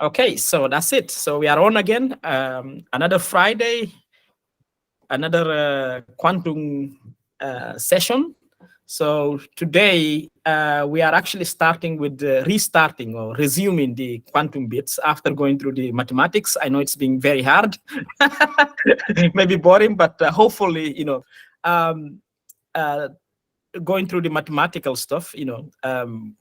Okay, so that's it. So we are on again. Another Friday, another quantum session. So today we are actually starting with restarting or resuming the quantum bits after going through the mathematics. I know it's been very hard, maybe boring, but hopefully, um, uh, going through the mathematical stuff,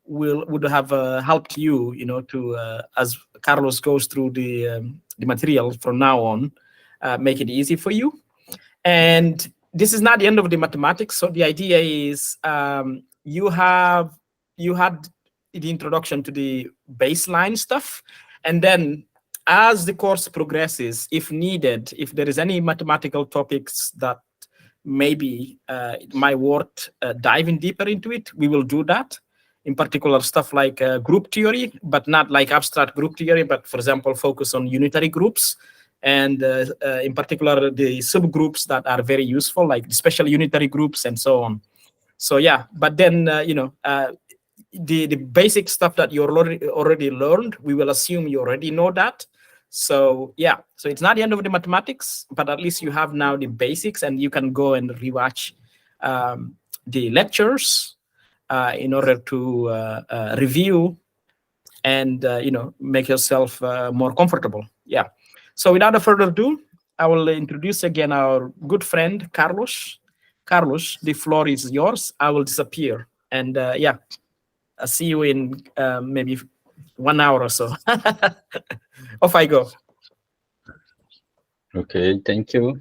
would have helped you, to as Carlos goes through the material from now on, make it easy for you. And this is not the end of the mathematics. So the idea is you had the introduction to the baseline stuff, and then as the course progresses, if needed, if there is any mathematical topics that maybe it might worth diving deeper into it, we will do that. In particular, stuff like group theory, but not like abstract group theory, but for example, focus on unitary groups. And in particular, the subgroups that are very useful, like the special unitary groups and so on. So yeah, but then, the basic stuff that you already learned, we will assume you already know that. So yeah, so it's not the end of the mathematics, but at least you have now the basics, and you can go and rewatch the lectures in order to review and make yourself more comfortable. Yeah. So without further ado, I will introduce again our good friend Carlos. Carlos, the floor is yours. I will disappear, and yeah, I'll see you in maybe 1 hour or so. Off I go. Okay, thank you.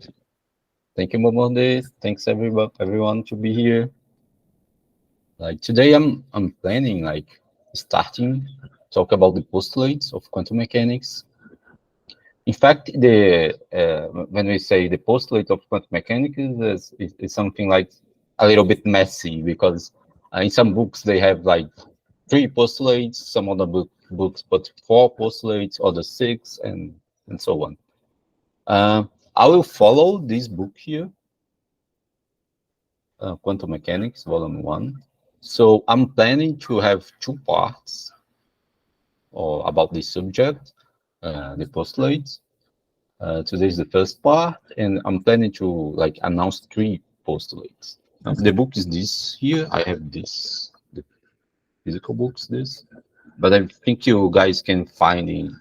Thank you, Momonde. Thanks everyone to be here. Like today I'm planning like starting talk about the postulates of quantum mechanics. In fact, the when we say the postulate of quantum mechanics is something like a little bit messy, because in some books they have like 3 postulates, some other books put 4 postulates, other 6, and so on. I will follow this book here, Quantum Mechanics, Volume 1. So I'm planning to have 2 parts about this subject, the postulates. Today is the first part, and I'm planning to like announce 3 postulates. The book is this here. I have this, the physical books, this, but I think you guys can find in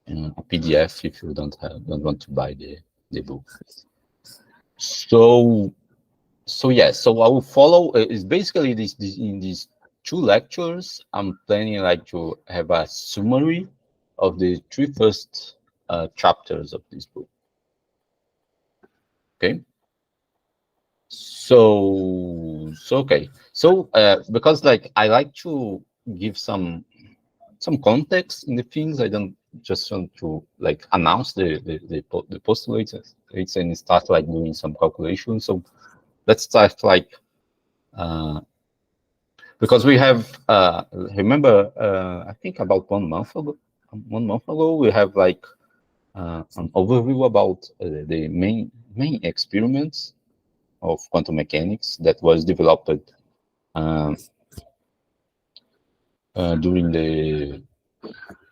a PDF if you don't want to buy the book. So yeah, so I will follow. It's basically in these 2 lectures. I'm planning like to have a summary of the 3 first chapters of this book. Okay. So okay. So because like I like to give some context in the things. I don't just want to like announce the postulates and start like doing some calculations. So let's start like because we have remember I think about 1 month ago we have like an overview about the main experiments of quantum mechanics that was developed during the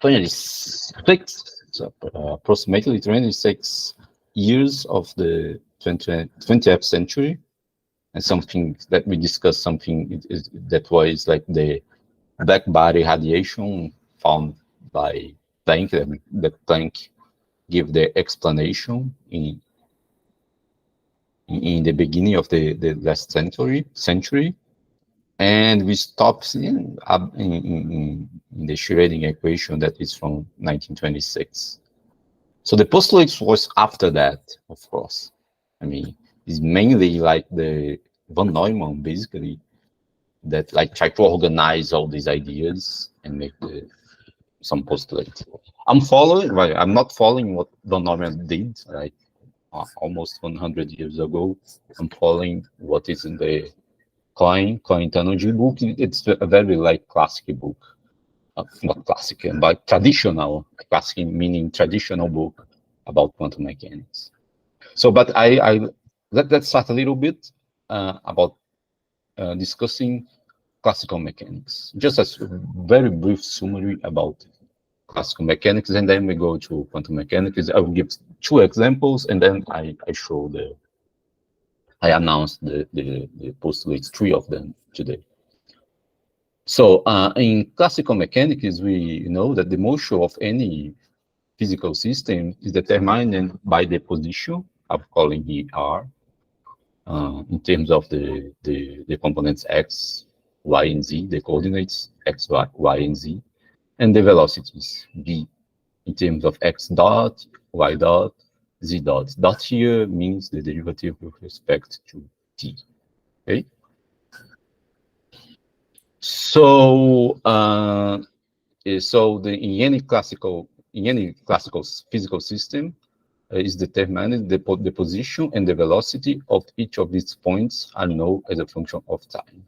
26, so, approximately 26 years of the 20th century, and something that we discussed, something that was like the black body radiation found by Planck, that Planck give the explanation in the beginning of the last century, and we stopped in the Schrödinger equation that is from 1926. So the postulates was after that, of course. I mean, it's mainly like the von Neumann, basically, that like try to organize all these ideas and make some postulates. I'm not following what von Neumann did, like almost 100 years ago. I'm following what is in the Klein energy book. It's a very like classic book, not classic, but traditional, classic meaning traditional book about quantum mechanics. So, but let's start a little bit about discussing classical mechanics. Just a very brief summary about classical mechanics, and then we go to quantum mechanics. I will give 2 examples, and then I announced the postulates, 3 of them today. So in classical mechanics, we know that the motion of any physical system is determined by the position, I'm calling here R, in terms of the components X, Y, and Z, the coordinates X, Y, and Z, and the velocities V, in terms of X dot, Y dot, Z dot. Dot here means the derivative with respect to T, okay? So, in any classical physical system is determined the position and the velocity of each of these points are known as a function of time.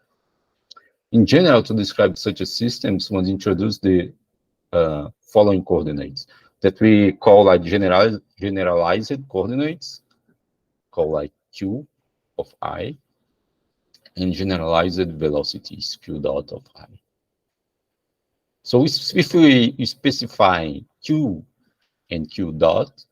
In general, to describe such a system, one introduce the following coordinates that we call like generalized coordinates, called like Q of I, and generalized velocities, Q dot of I. So if we specify Q and Q dot,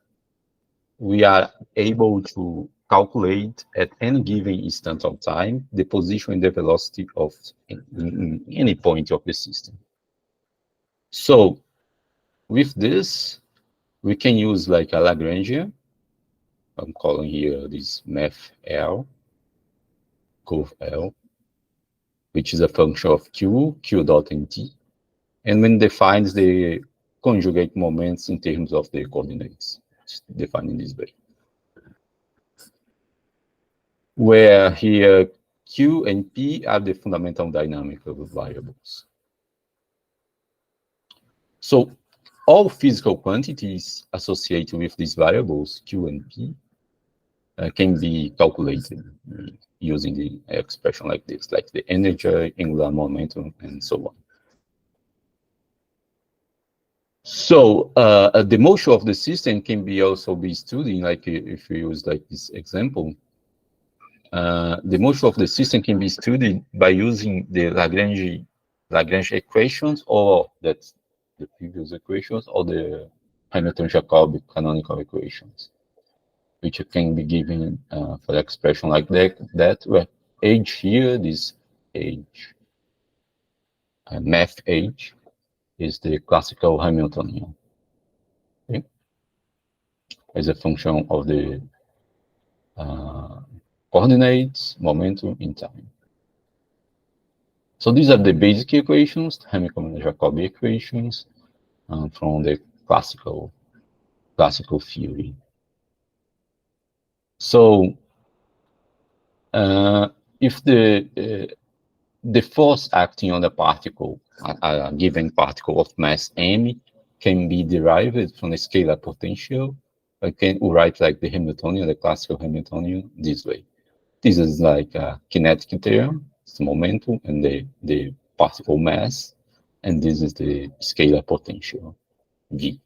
we are able to calculate at any given instant of time the position and the velocity of any point of the system. So with this, we can use like a Lagrangian. I'm calling here this math L, curve L, which is a function of Q dot, and T, and when defines the conjugate moments in terms of the coordinates, defined in this way. Where here Q and P are the fundamental dynamical variables. So all physical quantities associated with these variables, Q and P, can be calculated using the expression like this, like the energy, angular momentum, and so on. So the motion of the system can be also be studied, like if we use like this example. The motion of the system can be studied by using the Lagrange equations, or that's the previous equations, or the Hamilton-Jacobi canonical equations, which can be given for the expression like that, where H here, this H, math H, is the classical Hamiltonian, okay? As a function of the coordinates, momentum, in time. So these are the basic equations, Hamilton-Jacobi equations from the classical theory. So if the force acting on a particle, a given particle of mass m, can be derived from the scalar potential, I can write like the Hamiltonian, the classical Hamiltonian, this way. This is like a kinetic term, it's the momentum and the particle mass, and this is the scalar potential, V.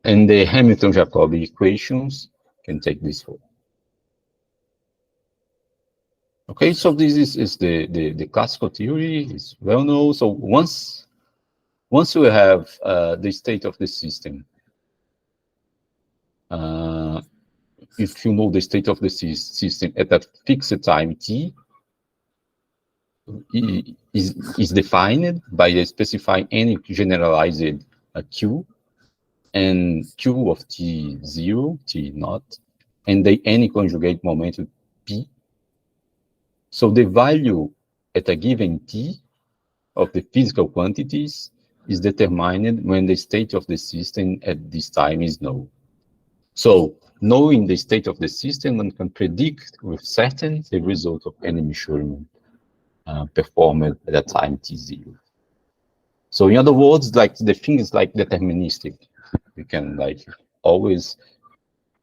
And the Hamilton-Jacobi equations can take this form. Okay, so this is the classical theory, is well known. So once we have the state of the system, if you know the state of the system at a fixed time t, is defined by specifying any generalized q, and q of t0, t naught, and any conjugate momentum p. So the value at a given t of the physical quantities is determined when the state of the system at this time is known. So knowing the state of the system, one can predict with certainty the result of any measurement performed at that time t0. So in other words, like the thing is like deterministic. You can like always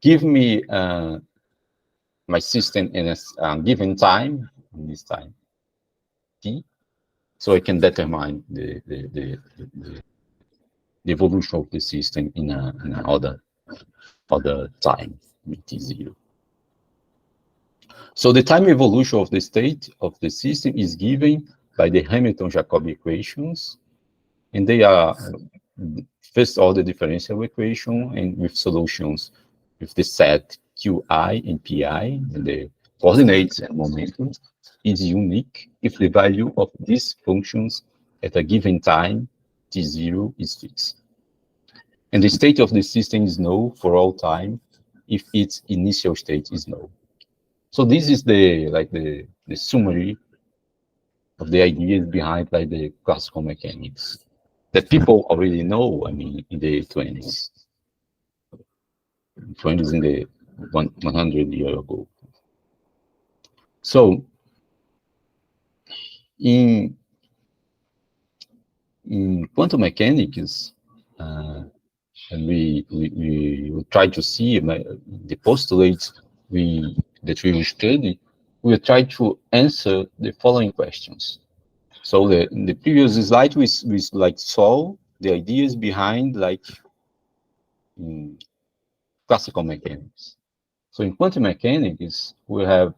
give me my system in a given time, in this time t, so I can determine the evolution of the system in another time with t0. So the time evolution of the state of the system is given by the Hamilton-Jacobi equations, and they are first order differential equation and with solutions with the set Qi and Pi, and the coordinates and momentum is unique if the value of these functions at a given time t0 is fixed. And the state of the system is null for all time if its initial state is null. So this is the summary of the ideas behind like the classical mechanics that people already know. I mean, in the 20s in the 100 years ago. So in quantum mechanics, and we will try to see the postulates that we will study. We will try to answer the following questions. So in the previous slide, we like saw the ideas behind like classical mechanics. So in quantum mechanics, we have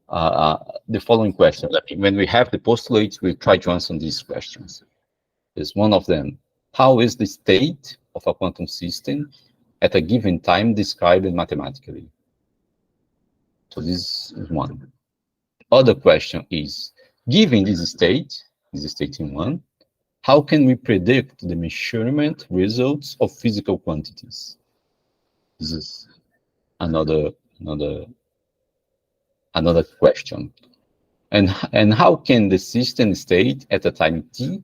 the following question. When we have the postulates, we try to answer these questions. There's one of them. How is the state of a quantum system at a given time described mathematically? So this is one. Other question is, given this state in one, how can we predict the measurement results of physical quantities? This is another question. And how can the system state at a time t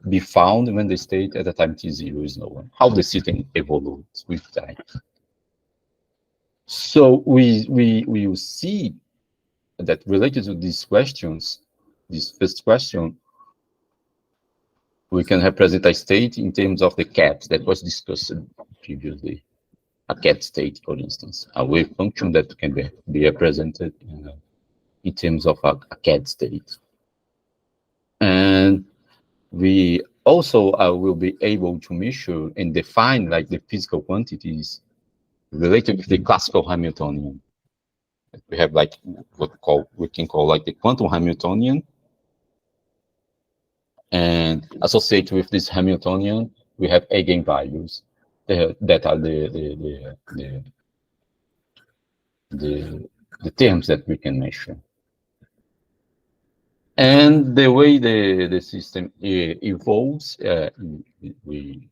be found when the state at a time t0 is known? How the system evolves with time. So we will see that related to these questions, this first question, we can represent a state in terms of the cat that was discussed previously. A cat state, for instance, a wave function that can be represented in terms of a cat state. And we also will be able to measure and define like the physical quantities related with the classical Hamiltonian. We have like we can call like the quantum Hamiltonian, and associated with this Hamiltonian, we have eigenvalues that are the terms that we can measure. And the way the system evolves, we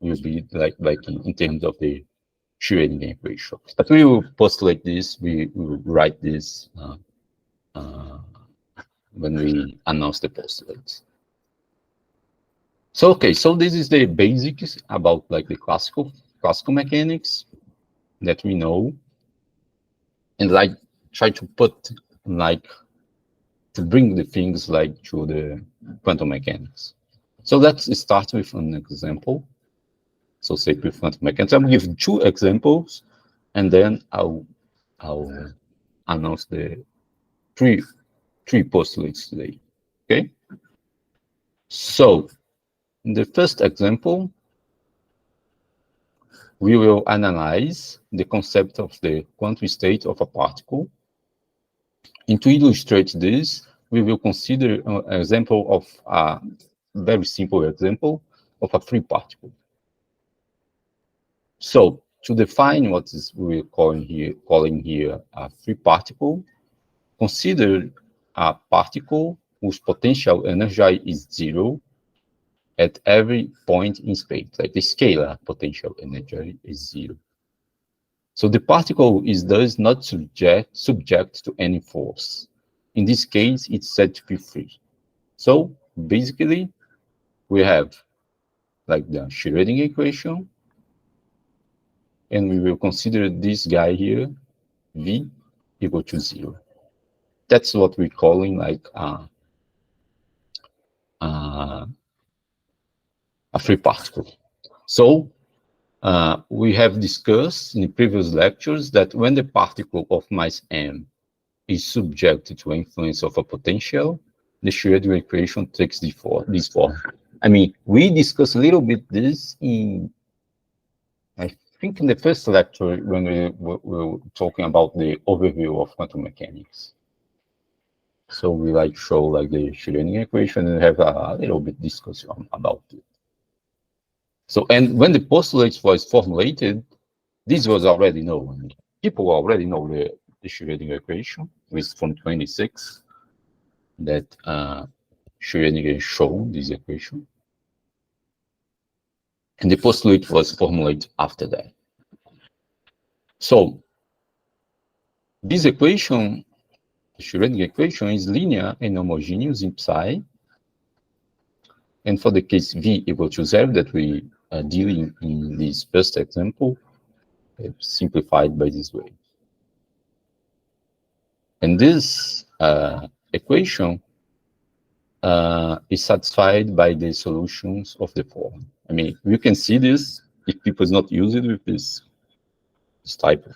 will be like in terms of the Schrödinger equation. But we will postulate this, we will write this when we announce the postulates. So okay, so this is the basics about like the classical mechanics that we know, and like try to put like to bring the things like to the quantum mechanics. So let's start with an example. So say with quantum mechanics, I'm going to give 2 examples, and then I'll announce the three postulates today. Okay. So in the first example, we will analyze the concept of the quantum state of a particle. And to illustrate this, we will consider an example of a very simple example of a free particle. So to define what is we're calling here a free particle, consider a particle whose potential energy is 0 at every point in space, like the scalar potential energy is 0. So the particle is thus not subject to any force. In this case, it's said to be free. So basically, we have like the Schrödinger equation, and we will consider this guy here, V equal to 0. That's what we're calling like a free particle. So we have discussed in the previous lectures that when the particle of mass m is subject to influence of a potential, the Schrödinger equation takes this form. I mean, we discussed a little bit this in, I think, in the first lecture when we were talking about the overview of quantum mechanics. So we like show like the Schrödinger equation and have a little bit discussion about it. So, and when the postulate was formulated, this was already known. People already know the Schrödinger equation, which is from 26, that Schrödinger showed this equation. And the postulate was formulated after that. So this equation, the Schrödinger equation, is linear and homogeneous in psi. And for the case V equal to 0 that we are dealing in this first example, simplified by this way. And this equation is satisfied by the solutions of the form. I mean, you can see this if people not use it with this type of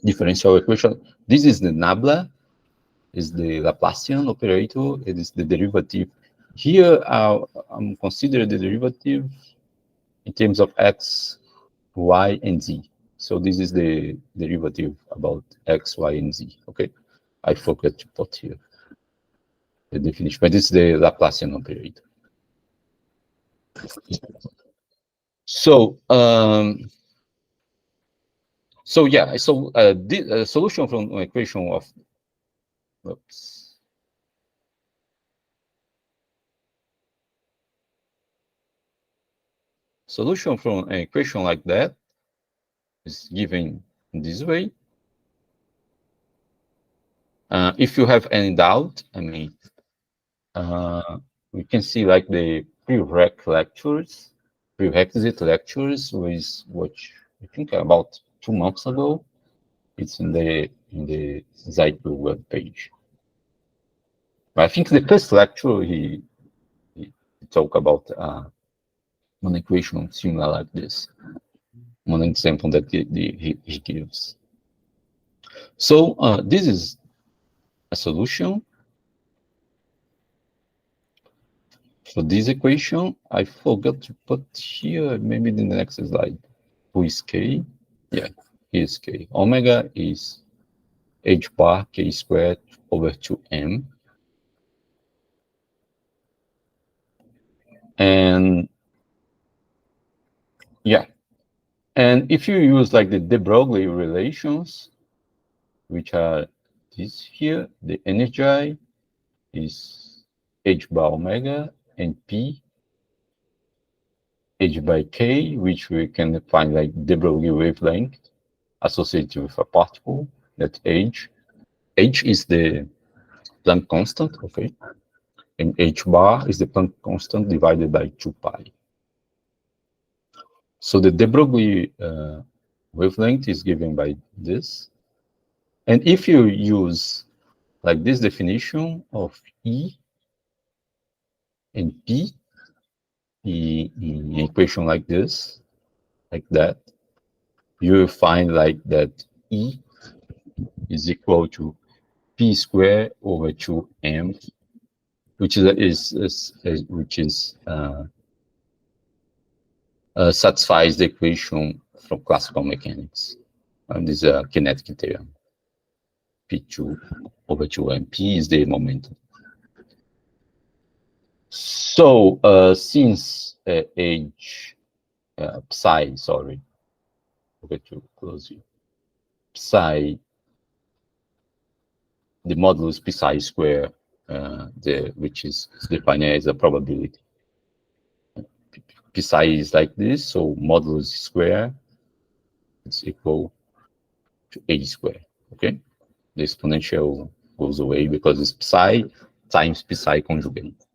differential equation. This is the nabla, is the Laplacian operator. It is the derivative. Here, I'm considering the derivative in terms of x, y, and z. So this is the derivative about x, y, and z. Okay, I forgot to put here the definition, but this is the Laplacian operator. So, the solution from an equation of, oops. Solution from an equation like that is given in this way. If you have any doubt, I mean, we can see like the prerequisite lectures with which I think about 2 months ago. It's in the Zeitgeist web page. But I think the first lecture he talked about an equation similar like this, one example that he gives. So this is a solution for this equation. I forgot to put here, maybe in the next slide. Who is k? Yeah, here is k. Omega is h bar k squared over 2m. And yeah, and if you use like the de Broglie relations, which are this here, the energy is h bar omega and p h by k, which we can find like de Broglie wavelength associated with a particle that h is the Planck constant, okay, and h bar is the Planck constant divided by 2 pi. So the de Broglie wavelength is given by this. And if you use like this definition of E and P in an equation like this, like that, you will find like that E is equal to P squared over 2m, which satisfies the equation from classical mechanics. And this is a kinetic theorem. P2 over 2m. P is the momentum. So since psi, sorry, forget to close here. Psi, the modulus psi square, which is defined as a probability. Psi is like this, so modulus square is equal to a square. Okay, the exponential goes away because it's psi times psi conjugate.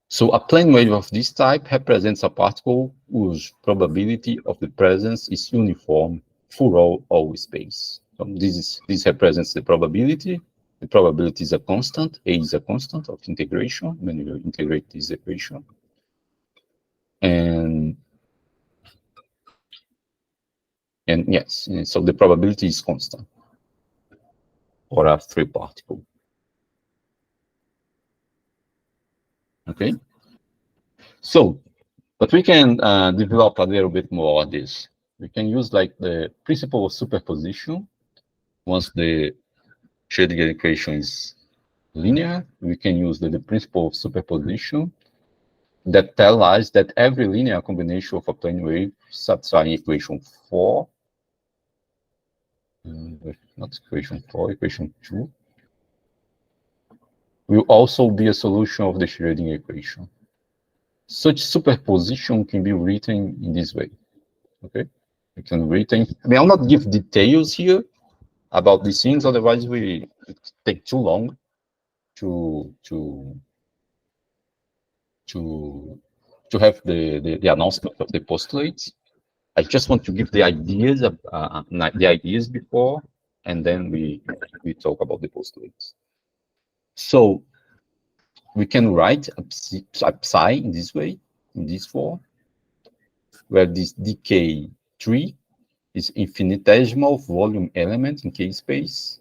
So a plane wave of this type represents a particle whose probability of the presence is uniform through all space. So this represents the probability. The probability is a constant. A is a constant of integration when you integrate this equation. And yes, and so the probability is constant for a free particle. Okay. So, but we can develop a little bit more on this. We can use like the principle of superposition once the Schrödinger equation is linear, we can use the principle of superposition that tells us that every linear combination of a plane wave satisfying equation 4, not equation 4, equation 2, will also be a solution of the Schrödinger equation. Such superposition can be written in this way. Okay, we can written. I mean, I'll not give details here about these things, otherwise it take too long to have the announcement of the postulates. I just want to give the ideas of the ideas before, and then we talk about the postulates. So we can write a psi in this way, in this form, where this dk3 is infinitesimal volume element in K space,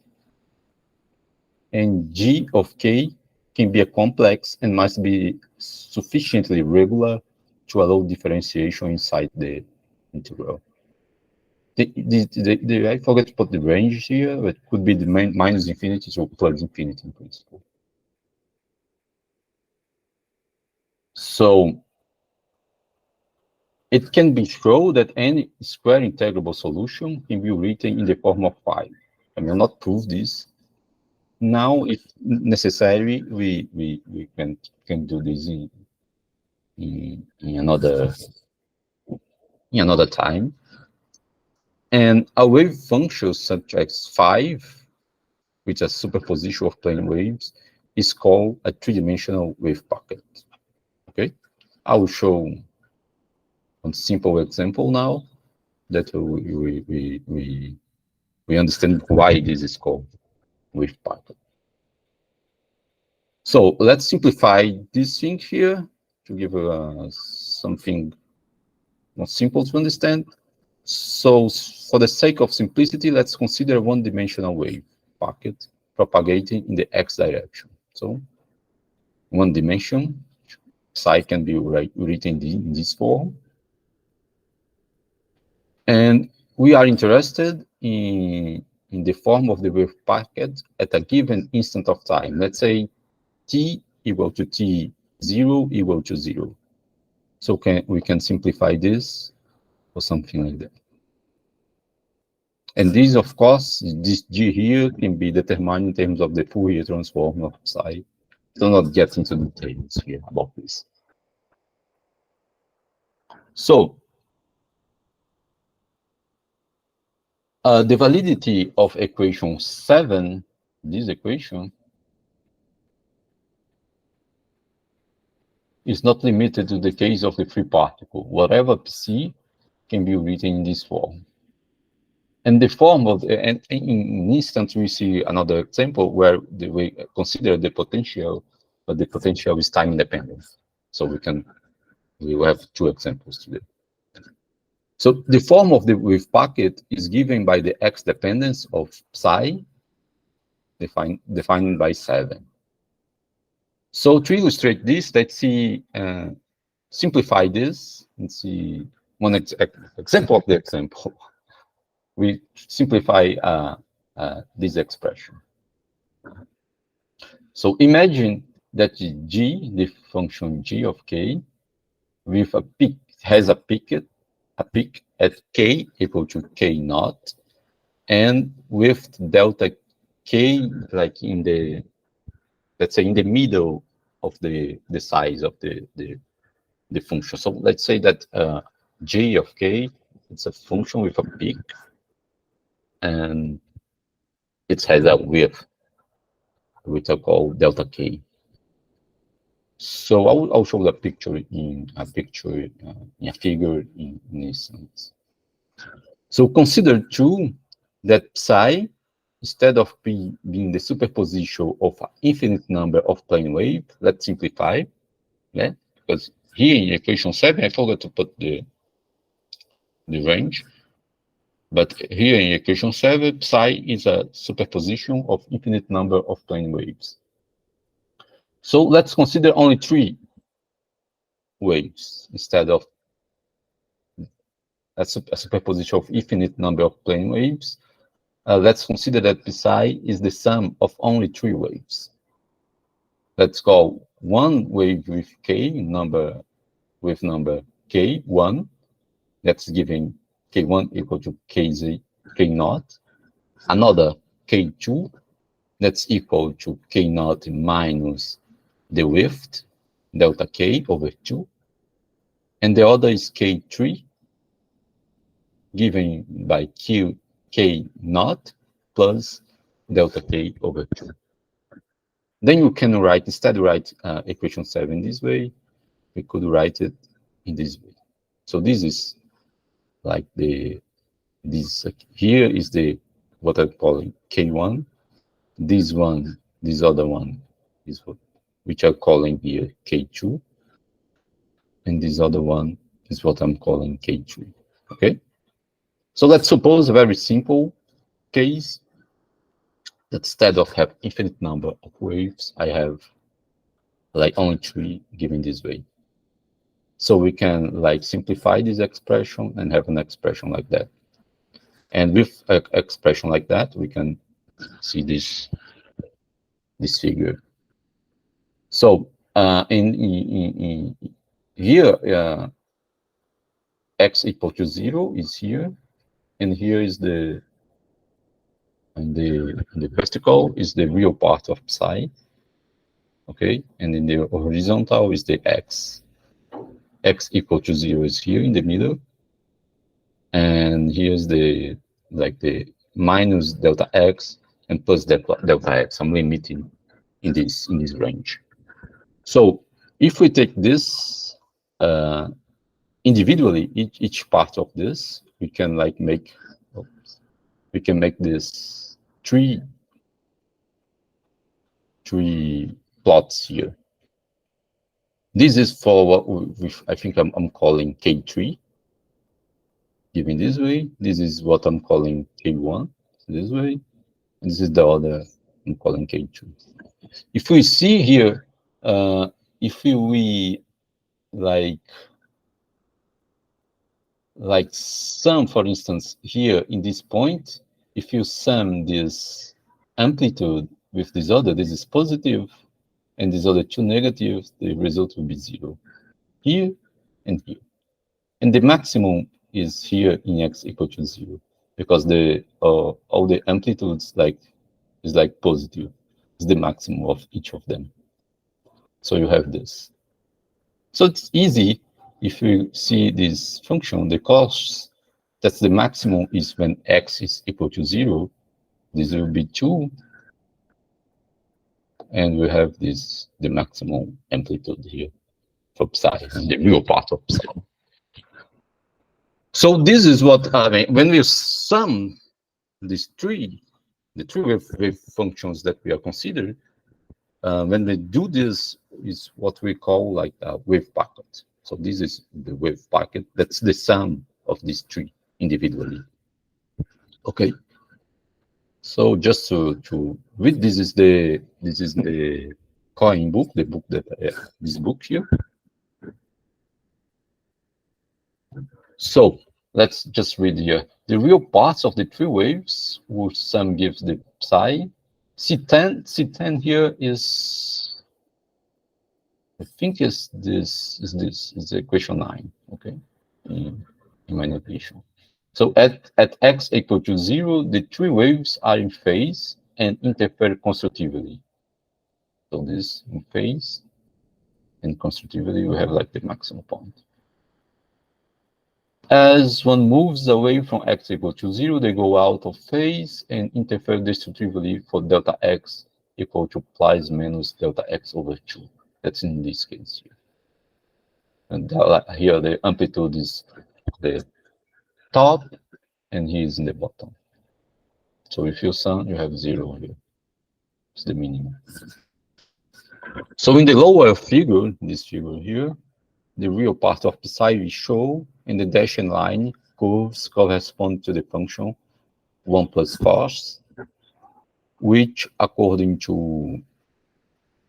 and G of K can be a complex and must be sufficiently regular to allow differentiation inside the integral. I forgot to put the range here, but it could be the minus infinity to plus infinity in principle. So it can be shown that any square integrable solution can be written in the form of phi. I will not prove this. Now, if necessary, we can do this in another time. And a wave function such as 5, which is a superposition of plane waves, is called a three-dimensional wave packet. Okay, I will show a simple example now that we understand why this is called wave packet. So let's simplify this thing here to give something more simple to understand. So for the sake of simplicity, let's consider a one-dimensional wave packet propagating in the x direction. So one dimension, psi can be written in this form. And we are interested in the form of the wave packet at a given instant of time. Let's say t equal to t0 equal to 0. So we can simplify this or something like that. And this, of course, this G here can be determined in terms of the Fourier transform of psi. Do not get into details here about this. So the validity of equation 7, this equation, is not limited to the case of the free particle. Whatever Pc can be written in this form. And the form of, and in instance, we see another example where we consider the potential, but the potential is time independent. So we will have two examples today. So the form of the wave packet is given by the x dependence of psi, defined by 7. So to illustrate this, let's see, simplify this and see one example of the example. We simplify this expression. So imagine that g, the function g of k, with a peak, has a peak at k equal to k naught, and with delta k like in the, let's say in the middle of the size of the function. So let's say that g of k, it's a function with a peak, and it has a width, which I call delta k. So I'll show the picture in a figure in instance. So consider too that psi, instead of being the superposition of an infinite number of plane waves, let's simplify, yeah, because here in equation 7 I forgot to put the range. But here in equation 7, psi is a superposition of infinite number of plane waves. So let's consider only 3 waves instead of a superposition of infinite number of plane waves. let's consider that psi is the sum of only 3 waves. Let's call one wave with k number k1. That's giving k1 equal to kz, k0. Another k2, that's equal to k0 minus the width, delta k over 2. And the other is k3, given by k0 plus delta k over 2. Then you can write, instead write equation 7 this way, we could write it in this way. So this is like here is the what I'm calling k1. This other one is what which I'm calling here k2, and this other one is what I'm calling k3. Okay. So let's suppose a very simple case that instead of have infinite number of waves, I have like only 3 given this way. So we can like simplify this expression and have an expression like that. And with an expression like that, we can see this figure. So in here, x equal to 0 is here, and here is the vertical is the real part of psi. Okay, and in the horizontal is the x. X equal to 0 is here in the middle, and here's the minus delta x and plus delta x. I'm limiting in this range. So if we take this individually, each part of this, we can like make this three plots here. This is for what I think I'm calling K3, given this way. This is what I'm calling K1, this way. And this is the other I'm calling K2. If we see here, if we like sum, for instance, here in this point, if you sum this amplitude with this other, this is positive, and these other 2 negatives, the result will be 0 here and here. And the maximum is here in x equal to 0, because the all the amplitudes is like positive. It's the maximum of each of them. So you have this. So it's easy if you see this function, the cost, that's the maximum is when x is equal to 0. This will be 2. And we have the maximum amplitude here for psi, the real part of psi. So this is what I mean when we sum these the three wave functions that we are considering. When we do this, is what we call like a wave packet. So this is the wave packet. That's the sum of these 3 individually. Okay. So just to read, this is the Coin book, the book that this book here. So let's just read here. The real parts of the 3 waves, which sum gives the psi. C10 here is, I think is the equation 9. Okay, in my notation. So at x equal to 0, the 3 waves are in phase and interfere constructively. So this in phase and constructively, we have like the maximum point. As one moves away from x equal to 0, they go out of phase and interfere destructively for delta x equal to plus minus delta x over 2. That's in this case here. And here the amplitude is the top, and he is in the bottom. So if you sum, you have 0 here. It's the minimum. So in the lower figure, this figure here, the real part of psi we show in the dashed line curves correspond to the function 1 plus cos, which according to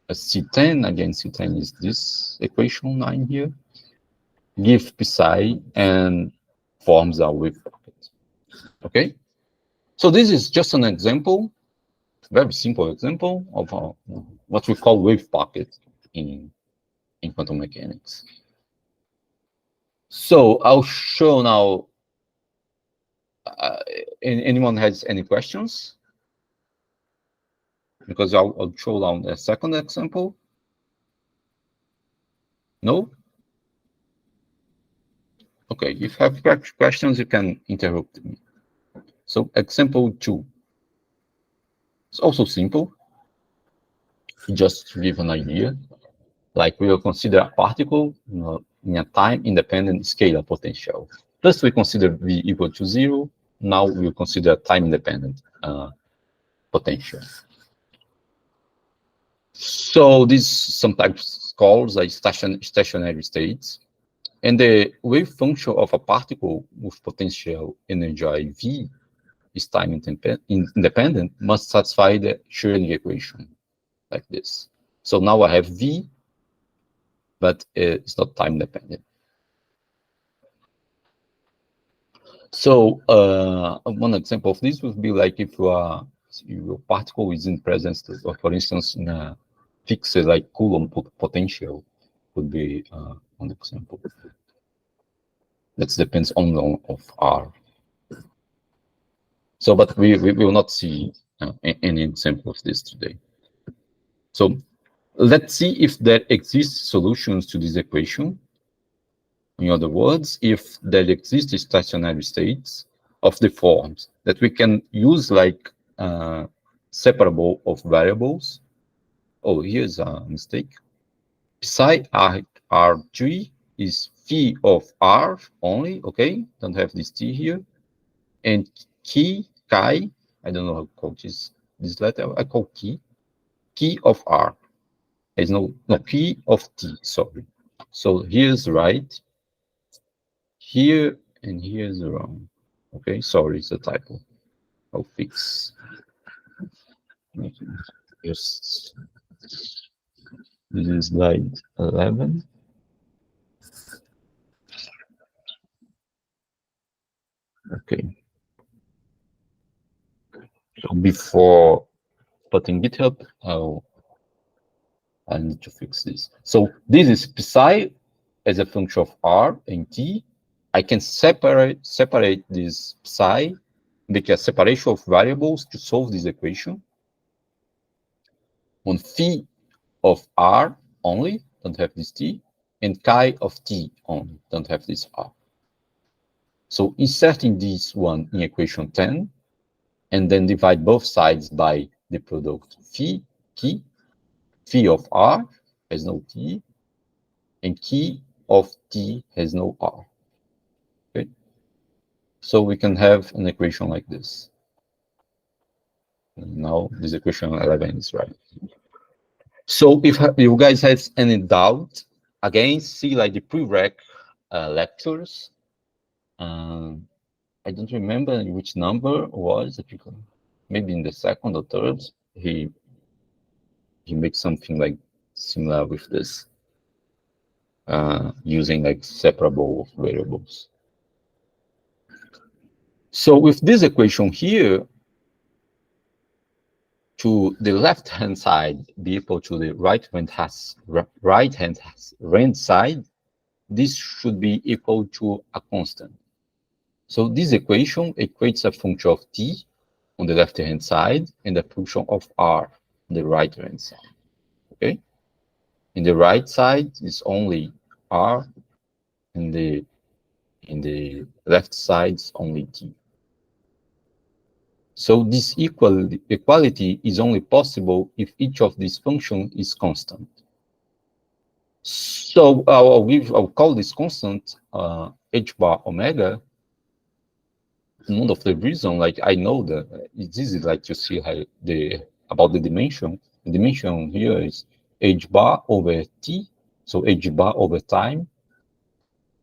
a C10, again C10 is this equation 9 here, give psi and forms a wave packet. Okay, So this is just an example, very simple example of what we call wave pocket in quantum mechanics. So I'll show now. Anyone has any questions? Because I'll show down a second example. No? Okay, if you have questions, you can interrupt me. So example 2. It's also simple. Just to give an idea, like we will consider a particle in a time-independent scalar potential. First, we consider V equal to 0. Now we will consider time-independent potential. So this sometimes calls a stationary states. And the wave function of a particle with potential energy V is time independent must satisfy the Schrödinger equation like this. So now I have V, but it's not time dependent. So one example of this would be like if your particle is in presence of, for instance, in a fixed like Coulomb potential, would be one example. That depends only of R. So, but we will not see any example of this today. So let's see if there exists solutions to this equation. In other words, if there exist stationary states of the forms that we can use like separable of variables. Oh, here's a mistake. Psi R3 is phi of R only, okay? Don't have this T here. And chi, I don't know how to call this letter, I call chi of R. There's no chi of T, sorry. So here's right. Here and here's wrong. Okay, sorry, it's a typo. I'll fix. Yes. This is slide 11. Okay. So before putting GitHub, I need to fix this. So this is psi as a function of R and T. I can separate this psi, make a separation of variables to solve this equation. On phi of R only, don't have this T, and chi of T only, don't have this R. So inserting this one in equation 10, and then divide both sides by the product phi of R has no T, and chi of T has no R. Okay, so we can have an equation like this. And now this equation 11 is right. So if you guys have any doubt, again, see like the prereq lectures. I don't remember which number was, maybe in the second or third, he makes something like similar with this, using like separable variables. So with this equation here, to the left-hand side be equal to the right-hand side, this should be equal to a constant. So this equation equates a function of t on the left-hand side and a function of r on the right-hand side. Okay. In the right side is only r, and in the left side is only t. So this equality is only possible if each of these functions is constant. So I'll call this constant h bar omega. One of the reason, like I know that it's easy, like to see how about the dimension. The dimension here is h bar over t, so h bar over time.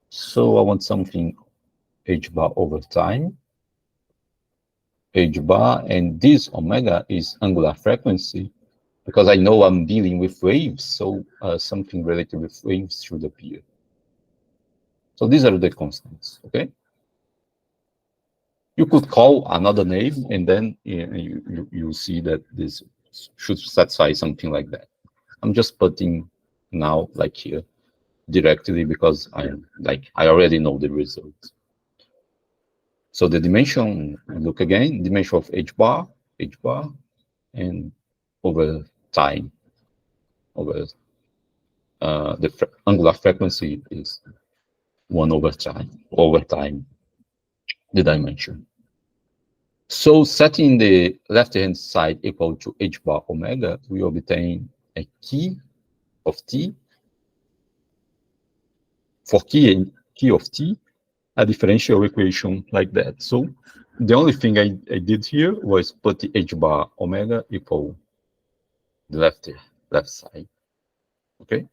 So I want something h bar over time. H bar, and this omega is angular frequency, because I know I'm dealing with waves, so something related with waves should appear. So these are the constants, okay? You could call another name, and then you see that this should satisfy something like that. I'm just putting now like here directly because I already know the result. So the dimension, look again, dimension of h bar, and over time, over the angular frequency is 1 over time, the dimension. So setting the left-hand side equal to h bar omega, we obtain a key of t. For key of t, a differential equation like that. So the only thing I did here was put the h bar omega equal the left side. Okay.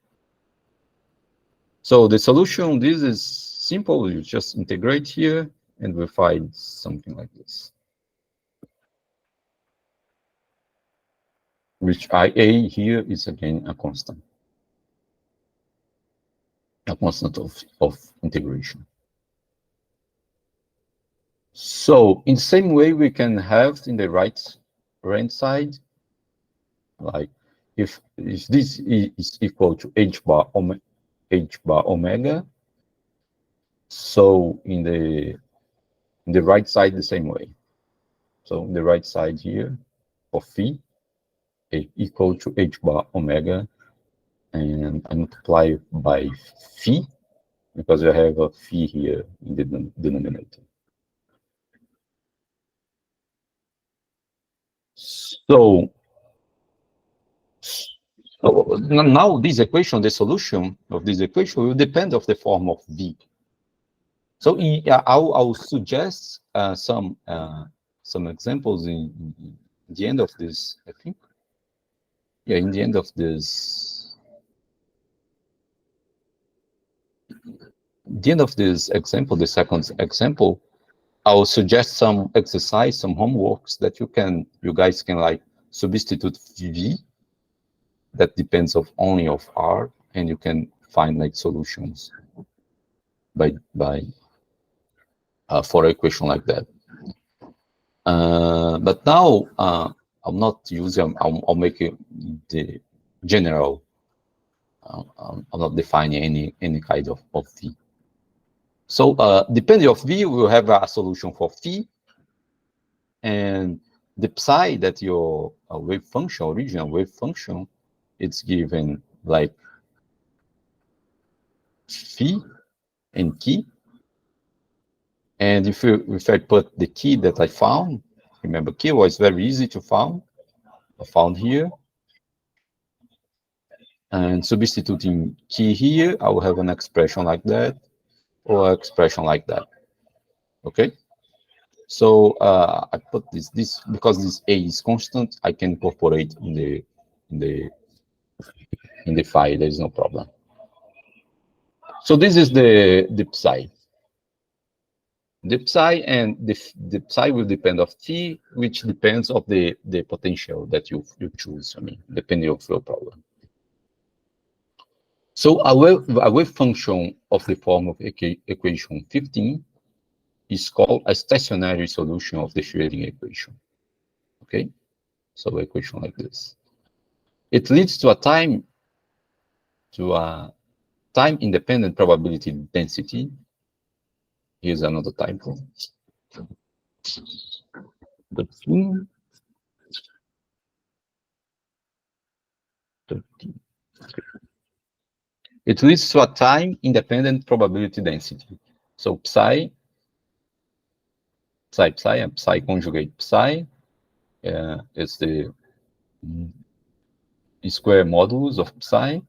So the solution, this is simple. You just integrate here and we find something like this, which IA here is again a constant of integration. So in the same way, we can have in the right hand side, like if this is equal to h bar omega, so in the right side the same way. So in the right side here for phi equal to h bar omega, and I multiply by phi because I have a phi here in the denominator. So now this equation, the solution of this equation will depend of the form of V. So I'll suggest some examples in the end of this, I think. Yeah, in the end of this, example, the second example, I'll suggest some exercise, some homeworks that you guys can like substitute V that depends only of R, and you can find like solutions by for an equation like that. But now I'm not using. I'll make it the general. I'm not defining any kind of V. So depending of V, we'll have a solution for phi, and the psi that your wave function, original wave function, it's given like phi and key. And if I put the key that I found, remember key was very easy to find. I found here, and substituting key here, I will have an expression like that or expression like that. Okay. So I put this because this A is constant, I can incorporate in the phi. There is no problem. So this is the psi. The psi, and the psi will depend of t, which depends of the potential that you choose. I mean, depending of your problem. So a wave function of the form of equation 15 is called a stationary solution of the Schrödinger equation. Okay, so equation like this. It leads to a time-independent probability density. Here's another typo. It leads to a time-independent probability density. So psi and psi conjugate psi is the square modulus of psi.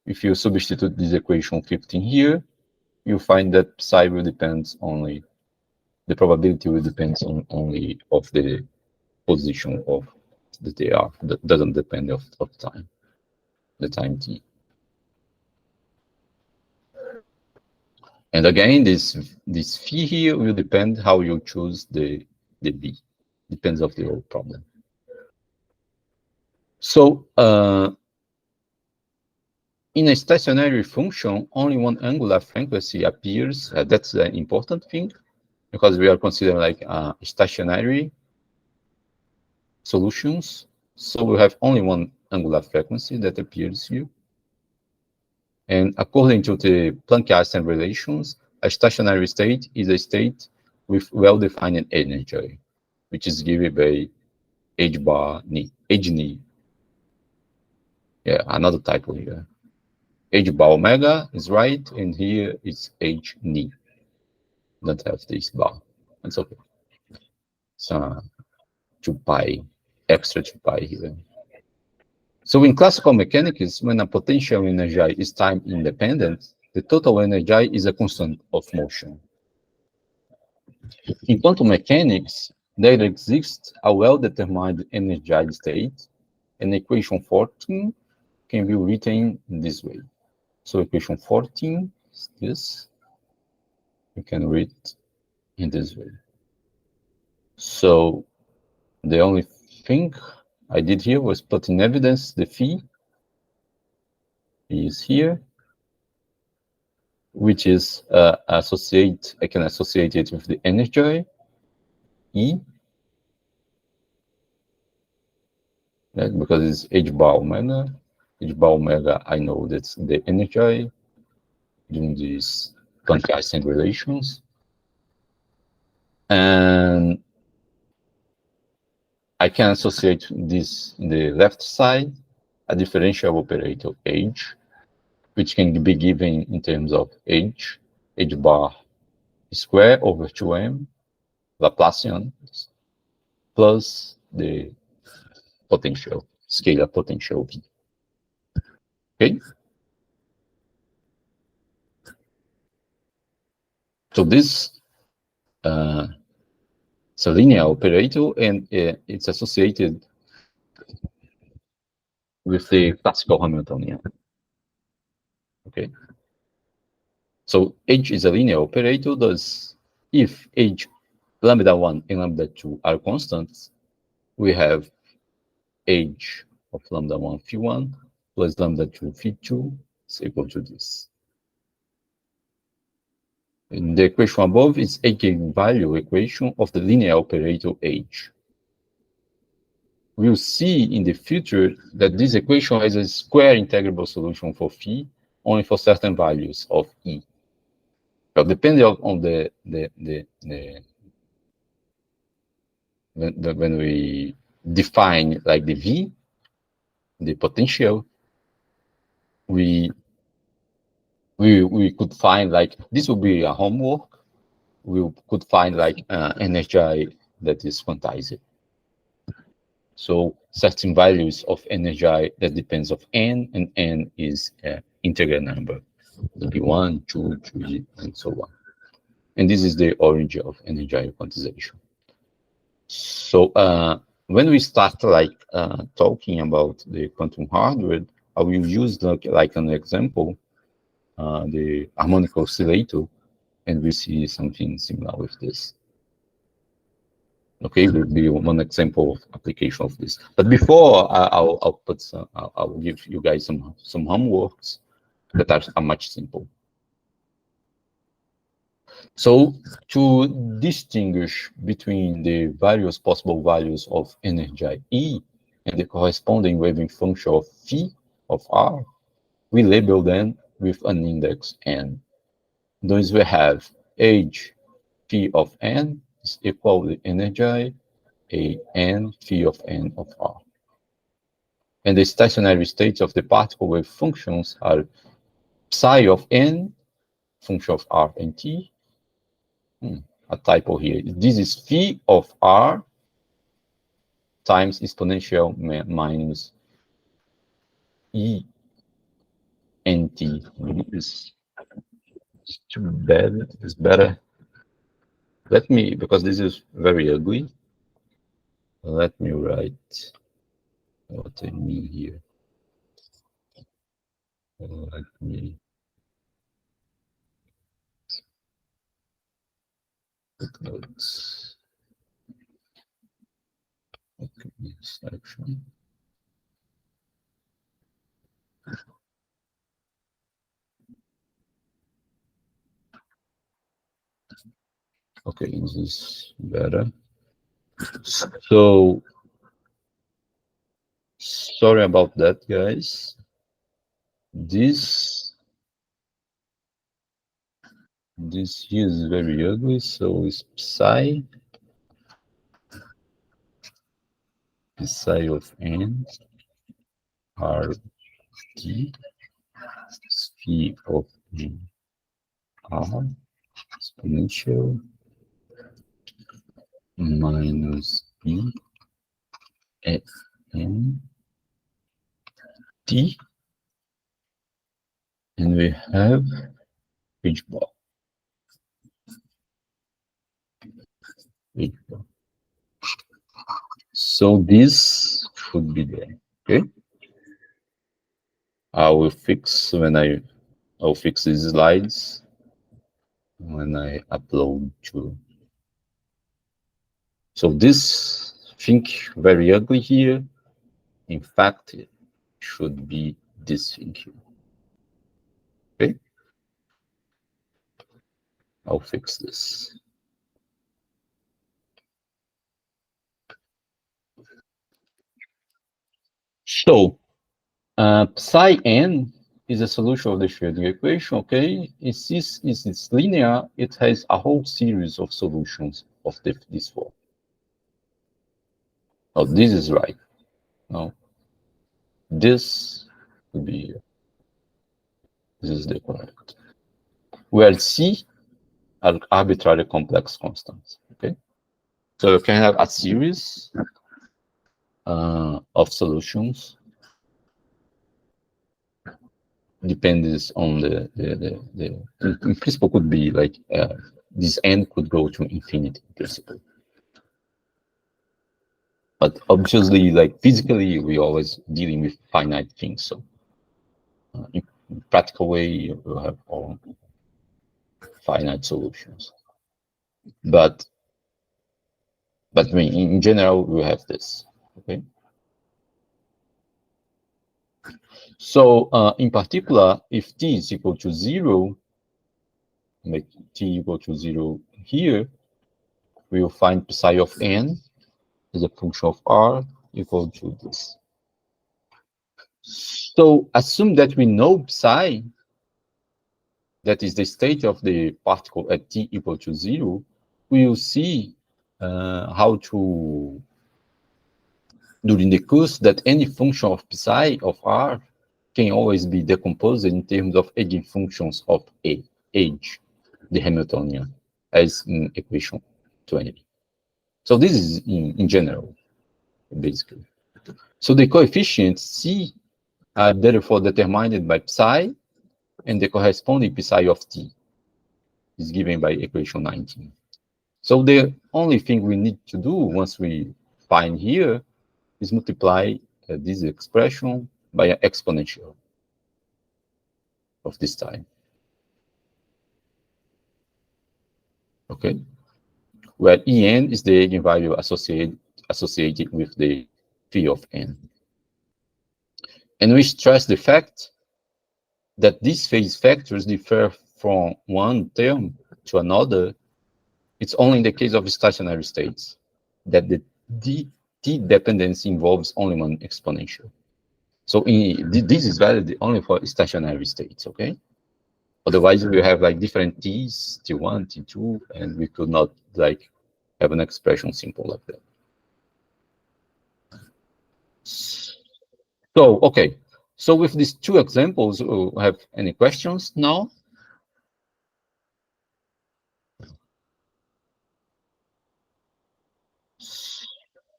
If you substitute this equation 15 here, you find that psi will depend only, the probability will depend only of the position of the TR. That doesn't depend of time, the time t. And again, this phi here will depend how you choose the B. Depends of the whole problem. So in a stationary function, only one angular frequency appears. That's an important thing. because we are considering like stationary solutions. So we have only one angular frequency that appears here. And according to the Planck-Einstein relations, a stationary state is a state with well-defined energy, which is given by h bar h ni. Yeah, another typo here. H bar omega is right, and here it's h ni. Don't have this bar. That's okay. So 2 pi, extra 2 pi here. So in classical mechanics, when a potential energy is time independent, the total energy is a constant of motion. In quantum mechanics, there exists a well-determined energy state, and equation 14 can be written in this way. So equation 14 is this. You can read it in this way. So the only thing I did here was put in evidence the phi is here, which is I can associate it with the energy E, right? Because it's h bar omega. H bar omega, I know that's the energy during these Planck-Einstein relations. And I can associate this in the left side, a differential operator H, which can be given in terms of H bar square over 2m, Laplacian, plus the potential, scalar potential V. Okay? So this it's a linear operator, and it's associated with the classical Hamiltonian. Okay. So H is a linear operator, thus if H lambda 1 and lambda 2 are constants, we have H of lambda 1 phi 1 plus lambda 2 phi 2 is equal to this. And the equation above is eigenvalue equation of the linear operator H. We'll see in the future that this equation has a square integrable solution for phi only for certain values of E. But depending on when we define like the V, the potential, we could find like, this would be a homework. We could find like energy that is quantized. So certain values of energy that depends of n, and n is an integer number. It'll be 1, 2, 3, and so on. And this is the origin of energy quantization. So when we start like talking about the quantum hardware, I will use like an example, the harmonic oscillator, and we see something similar with this. Okay, will be one example of application of this. But before I'll put some, I'll give you guys some homeworks that are much simple. So to distinguish between the various possible values of energy E and the corresponding waving function of phi of R, we label them with an index n. Thus we have H phi of n is equal to energy a n phi of n of R. And the stationary states of the particle wave functions are psi of n, function of R and T. A typo here. This is phi of R times exponential minus E n T. It's too bad. It's better. Let me, because this is very ugly, let me write what I mean here. Let me put notes. Okay, selection. Okay, this is better. So sorry about that, guys. This here is very ugly, so it's psi of n r t phi of n r exponential minus b f n t, and we have h bar. So this should be there. Okay. I will fix I'll fix these slides when I upload to. So this thing very ugly here. In fact, it should be this thing here. Okay. I'll fix this. So psi n is a solution of the Schrödinger equation. Okay, if this is linear, it has a whole series of solutions of this form. Oh, this is right. No, this would be. This is the correct. Where C are arbitrary complex constants. Okay, so you can have a series of solutions depends on the in principle could be like this n could go to infinity in principle, but obviously like physically we always dealing with finite things, so in practical way you have all finite solutions, but I mean in general we have this. Okay, so in particular if t is equal to 0, make t equal to 0 here, we will find psi of n as a function of r equal to this. So assume that we know psi, that is the state of the particle at t equal to 0, we will see how to, during the course, that any function of psi of r can always be decomposed in terms of eigenfunctions of H, the Hamiltonian, as in equation 20. So this is in general, basically. So the coefficients C are therefore determined by psi, and the corresponding psi of t is given by equation 19. So the only thing we need to do once we find here is multiply this expression by an exponential of this time. Okay, where En is the eigenvalue associated with the phi of n. And we stress the fact that these phase factors differ from one term to another. It's only in the case of stationary states that the t dependence involves only one exponential. So this is valid only for stationary states, okay? Otherwise, we have like different t's, t1, t2, and we could not like have an expression simple like that. So, okay. So with these two examples, have any questions now?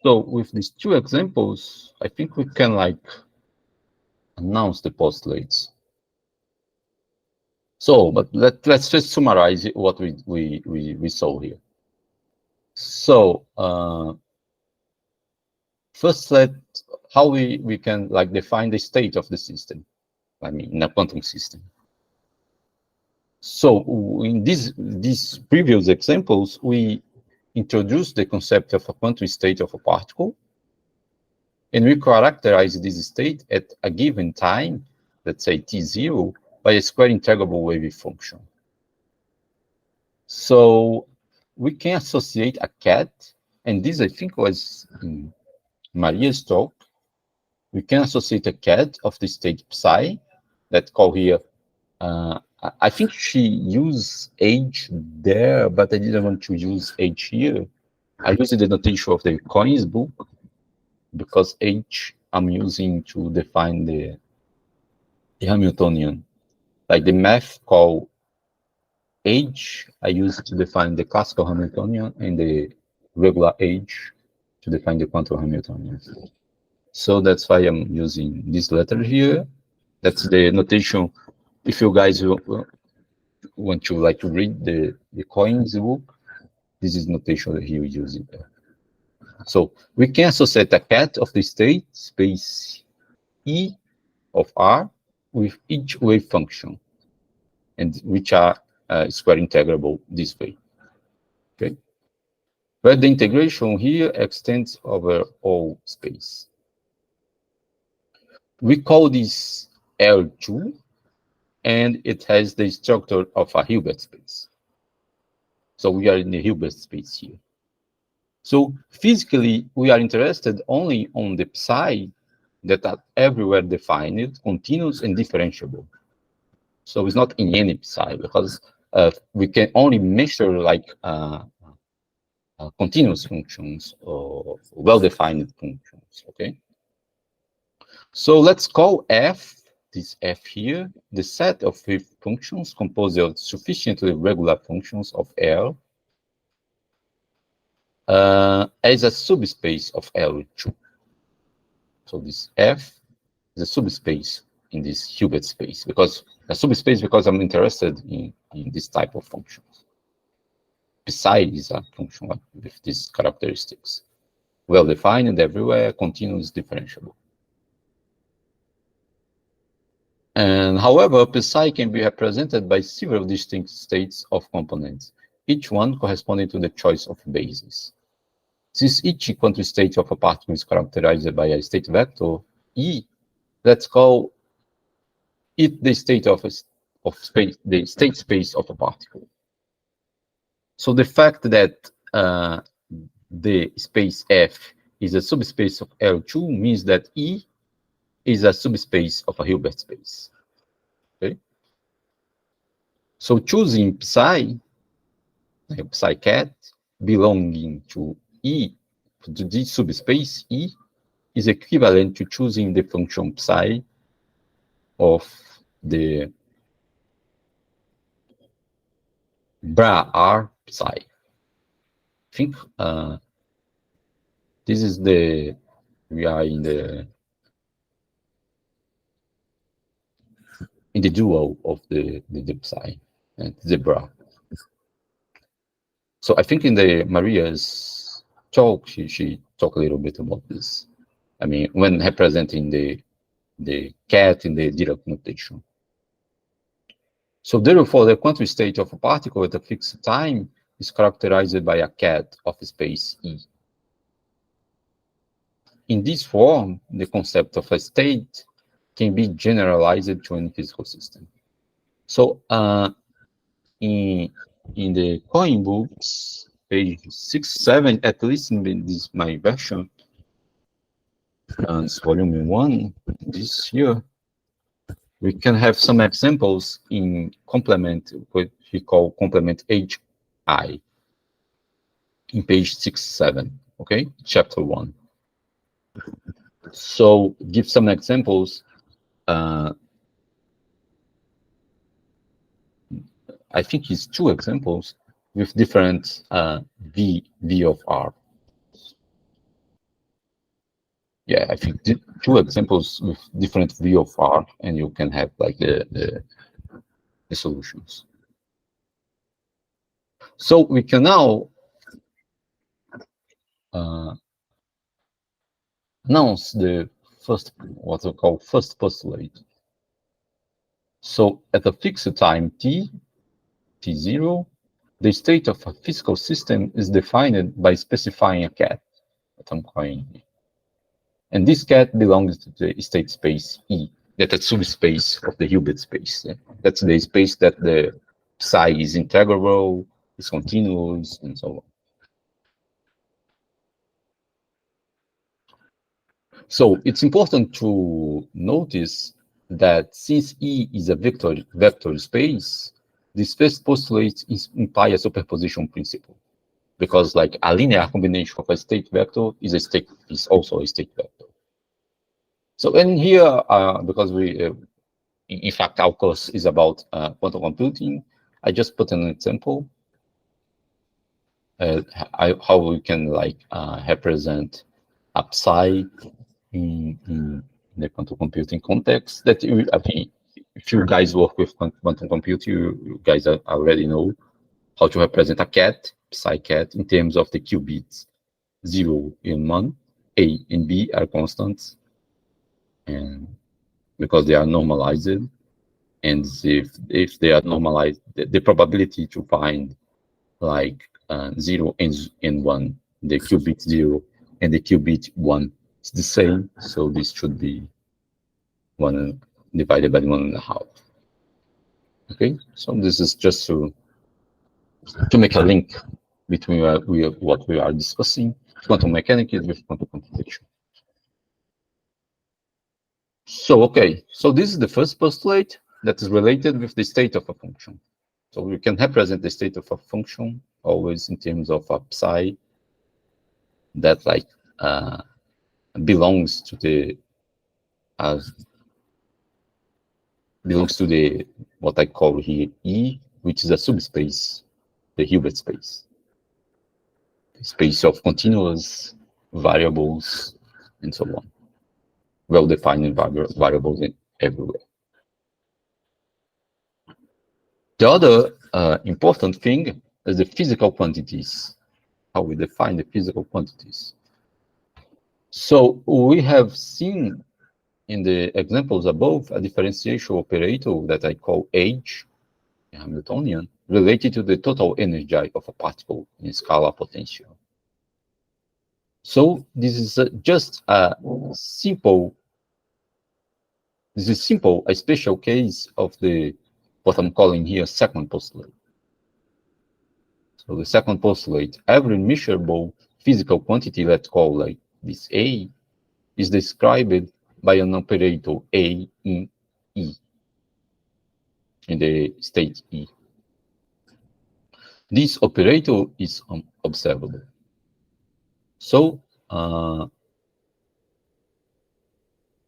So with these two examples, I think we can like announce the postulates. So, but let's just summarize what we saw here. So first, how we can like define the state of the system. I mean, in a quantum system. So in these previous examples, we introduced the concept of a quantum state of a particle, and we characterize this state at a given time, let's say t0, by a square integrable wave function. So we can associate a cat, and this I think was in Maria's talk. We can associate a cat of the state psi, that call here. I think she used age there, but I didn't want to use age here. I used the notation of the Coins book because age I'm using to define the Hamiltonian. Like the math call age, I use to define the classical Hamiltonian, and the regular age to define the quantum Hamiltonian. So that's why I'm using this letter here. That's the notation. If you guys want to like to read the Coins book, this is notation that he was using there. So we can associate a cat of the state space E of R with each wave function, and which are square integrable this way. Okay, where the integration here extends over all space. We call this L2, and it has the structure of a Hilbert space. So we are in the Hilbert space here. So physically, we are interested only on the psi that are everywhere defined, continuous and differentiable. So it's not in any psi, because we can only measure like continuous functions or well-defined functions, okay? So let's call F, this F here, the set of wave functions composed of sufficiently regular functions of L as a subspace of L2. So this F is a subspace in this Hilbert space, because a subspace because I'm interested in this type of functions. Besides a function with these characteristics, well-defined and everywhere, continuous, differentiable. And however, psi can be represented by several distinct states of components, each one corresponding to the choice of basis. Since each quantum state of a particle is characterized by a state vector E, let's call it the state of space, the state space of a particle. So the fact that the space F is a subspace of L2 means that E is a subspace of a Hilbert space. Okay. So choosing psi, like psi cat, belonging to E, to this subspace E, is equivalent to choosing the function psi of the bra R psi. I think this is the, we are in the dual of the psi and the bra. So I think in the Maria's talk, she talked a little bit about this. I mean, when representing the cat in the Dirac notation. So therefore, the quantum state of a particle at a fixed time is characterized by a cat of space E. In this form, the concept of a state can be generalized to any physical system. So in the Coin books, page 6-7, at least in this my version, it's volume 1 this year, we can have some examples in complement, what we call complement HI, in page 6-7, okay, chapter 1. So give some examples. I think it's 2 examples with different V of R. Yeah, I think 2 examples with different V of R, and you can have like the solutions. So we can now announce the first, what we call first postulate. So at a fixed time t0, the state of a physical system is defined by specifying a cat that I'm calling here. And this cat belongs to the state space E, that's a subspace of the Hilbert space. That's the space that the psi is integrable, is continuous, and so on. So it's important to notice that since E is a vector space, this first postulate implies a superposition principle, because like a linear combination of a state vector is also a state vector. So and here, because we, in fact, our course is about quantum computing, I just put an example how we can like represent a psi in the quantum computing context. That I think if you guys work with quantum computing, you guys already know how to represent a cat, psi cat, in terms of the qubits 0 and 1. A and B are constants, and because they are normalized, and if they are normalized, the probability to find like 0 and 1, the qubit 0 and the qubit 1 is the same, so this should be 1 divided by 1.5. Okay, so this is just to make a link between what we are discussing, quantum mechanics with quantum computation. So okay, so this is the first postulate that is related with the state of a function. So we can represent the state of a function always in terms of a psi that like belongs to the what I call here E, which is a subspace, the Hilbert space, the space of continuous variables and so on, well-defined variables everywhere. The other important thing is the physical quantities, how we define the physical quantities. So we have seen in the examples above a differentiation operator that I call H, Hamiltonian, related to the total energy of a particle in scalar potential. So this is just a simple, a special case of the what I'm calling here second postulate. So the second postulate, every measurable physical quantity, let's call like this A, is described by an operator A in E, in the state E. This operator is observable. So,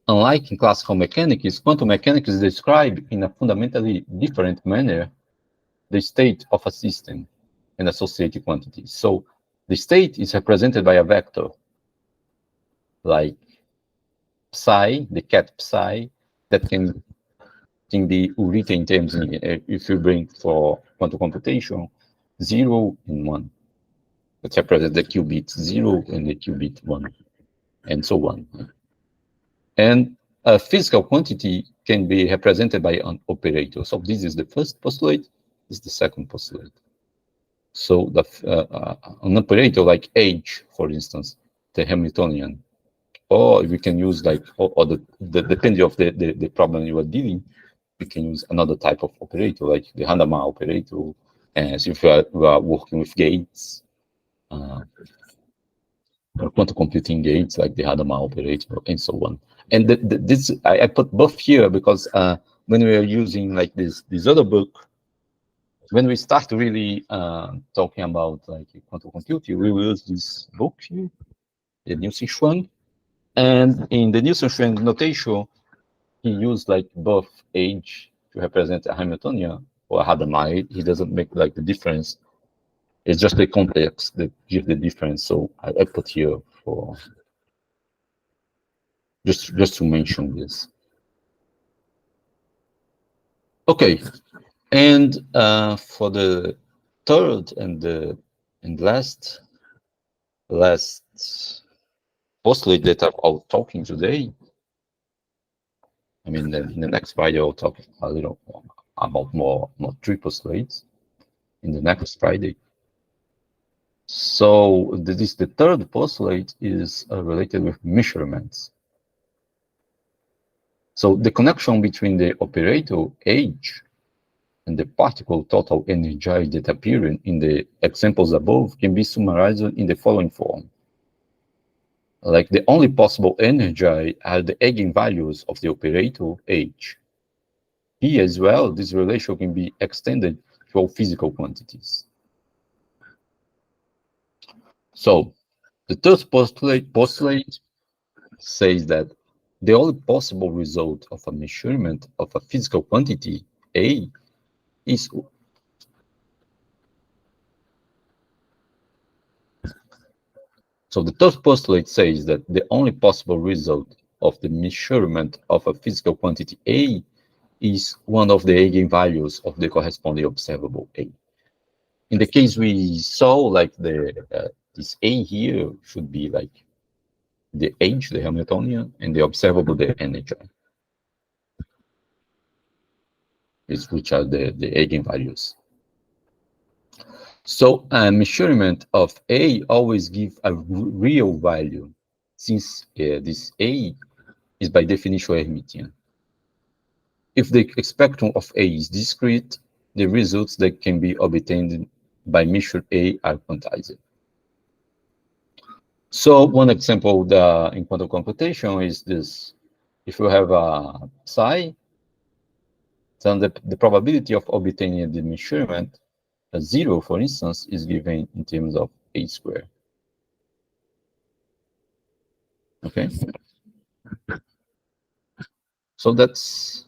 unlike in classical mechanics, quantum mechanics is described in a fundamentally different manner the state of a system and associated quantities. So the state is represented by a vector, like psi, the cat psi, that can be written in terms, if you bring for quantum computation, 0 and 1. That represents the qubit 0 and the qubit 1, and so on. And a physical quantity can be represented by an operator. So this is the first postulate, this is the second postulate. So an operator like H, for instance, the Hamiltonian, or we can use like, or depending of the problem you are dealing, we can use another type of operator, like the Hadamard operator, and if we are working with gates, quantum computing gates, like the Hadamard operator, and so on. And this I put both here because when we are using like this other book, when we start really talking about like quantum computing, we will use this book here, the Nielsen-Schwang. And in the Nielsen-Schwang notation, he used like both H to represent a Hamiltonian or a Hadamard. He doesn't make like the difference. It's just the context that gives the difference. So I put here for just to mention this. Okay, and for the third and last postulate that I'm talking today, I mean, in the next Friday, I'll talk a little about more three postulates in the next Friday. So the third postulate is related with measurements. So the connection between the operator H and the particle total energy that appear in the examples above can be summarized in the following form. Like the only possible energy are the eigenvalues of the operator H. Here as well, this relation can be extended to all physical quantities. So the third postulate says that the only possible result of a measurement of a physical quantity A is so the third postulate says that the only possible result of the measurement of a physical quantity A is one of the eigenvalues of the corresponding observable A. In the case we saw, like this A here should be like the H, the Hamiltonian, and the observable, the energy, which are the eigenvalues. So a measurement of A always gives a real value, since this A is by definition Hermitian. If the spectrum of A is discrete, the results that can be obtained by measured A are quantized. So one example in quantum computation is this. If you have a psi, then the probability of obtaining the measurement, a 0, for instance, is given in terms of A squared. Okay. So that's